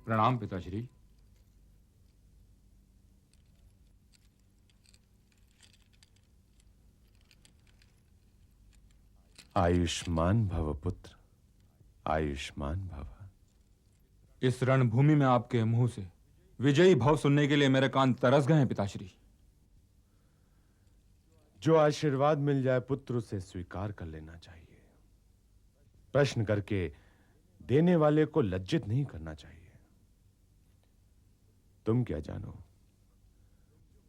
प्रणाम पिताश्री। आयुष्मान भव पुत्र, आयुष्मान भव। इस रणभूमि में आपके मुंह से विजयी भव सुनने के लिए मेरे कान तरस गए हैं पिताश्री। जो आशीर्वाद मिल जाए पुत्र उसे स्वीकार कर लेना चाहिए। प्रश्न करके देने वाले को लज्जित नहीं करना चाहिए। तुम क्या जानो,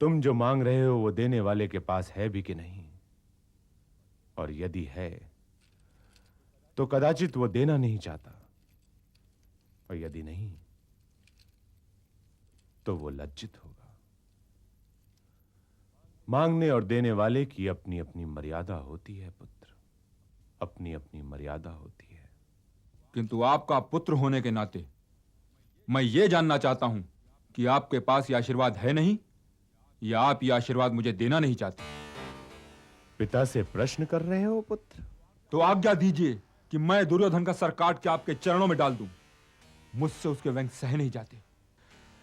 तुम जो मांग रहे हो वो देने वाले के पास है भी कि नहीं, और यदि है तो कदाचित वो देना नहीं चाहता, और यदि नहीं तो वो लज्जित होगा। मांगने और देने वाले की अपनी अपनी मर्यादा होती है पुत्र, अपनी अपनी मर्यादा होती है। किंतु आपका पुत्र होने के नाते मैं ये जानना चाहता हूं कि आपके पास ये आशीर्वाद है नहीं, या आप ये आशीर्वाद मुझे देना नहीं चाहते। पिता से प्रश्न कर रहे हो पुत्र? तो आज्ञा दीजिए कि मैं दुर्योधन का सर काट के आपके चरणों में डाल दूं। मुझसे उसके व्यंग सह नहीं जाते।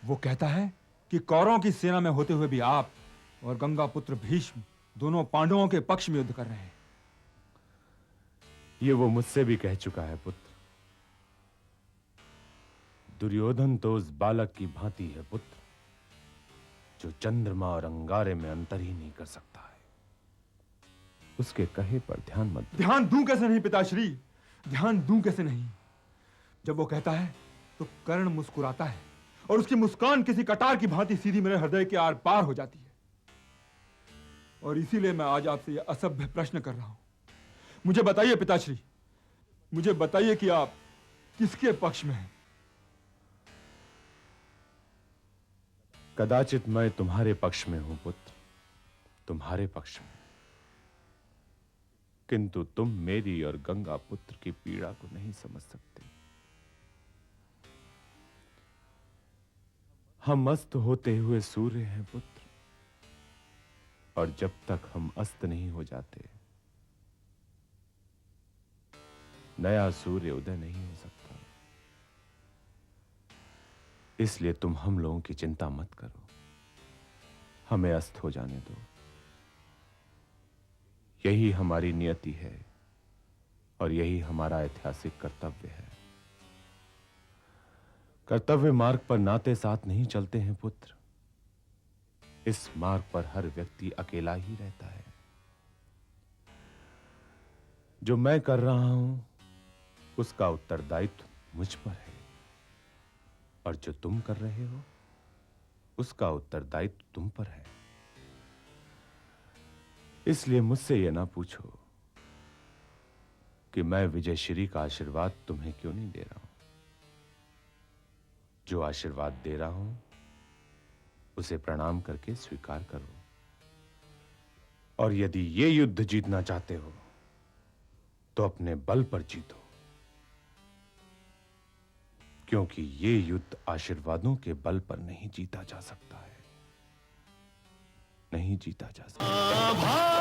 वो कहता है कि कौरवों की सेना में होते हुए भी आप और गंगा पुत्र भीष्म दोनों पांडवों के पक्ष में युद्ध कर रहे हैं। ये वो मुझसे भी कह चुका है पुत्र। दुर्योधन तो उस बालक की भांति है पुत्र, जो चंद्रमा और अंगारे में अंतर ही नहीं कर सकता है। उसके कहे पर ध्यान मत दो। ध्यान दूं कैसे नहीं पिताश्री, ध्यान दूं कैसे नहीं। जब वो कहता है तो कर्ण मुस्कुराता है, और उसकी मुस्कान किसी कटार की भांति सीधी मेरे हृदय के आर पार हो जाती है। और इसीलिए मैं आज आपसे यह असभ्य प्रश्न कर रहा हूं। मुझे बताइए पिताश्री, मुझे बताइए कि आप किसके पक्ष में हैं। कदाचित मैं तुम्हारे पक्ष में हूं पुत्र, तुम्हारे पक्ष में, किंतु तुम मेरी और गंगा पुत्र की पीड़ा को नहीं समझ सकते। हम अस्त होते हुए सूर्य हैं पुत्र, और जब तक हम अस्त नहीं हो जाते नया सूर्य उदय नहीं हो सकता। इसलिए तुम हम लोगों की चिंता मत करो, हमें अस्त हो जाने दो। यही हमारी नियति है और यही हमारा ऐतिहासिक कर्तव्य है। कर्तव्य मार्ग पर नाते साथ नहीं चलते हैं पुत्र। इस मार्ग पर हर व्यक्ति अकेला ही रहता है। जो मैं कर रहा हूं उसका उत्तरदायित्व मुझ पर है, और जो तुम कर रहे हो उसका उत्तरदायित्व तुम पर है। इसलिए मुझसे यह ना पूछो कि मैं विजयश्री का आशीर्वाद तुम्हें क्यों नहीं दे रहा हूं। जो आशीर्वाद दे रहा हूं उसे प्रणाम करके स्वीकार करो, और यदि ये युद्ध जीतना चाहते हो तो अपने बल पर जीतो, क्योंकि ये युद्ध आशीर्वादों के बल पर नहीं जीता जा सकता है, नहीं जीता जा सकता।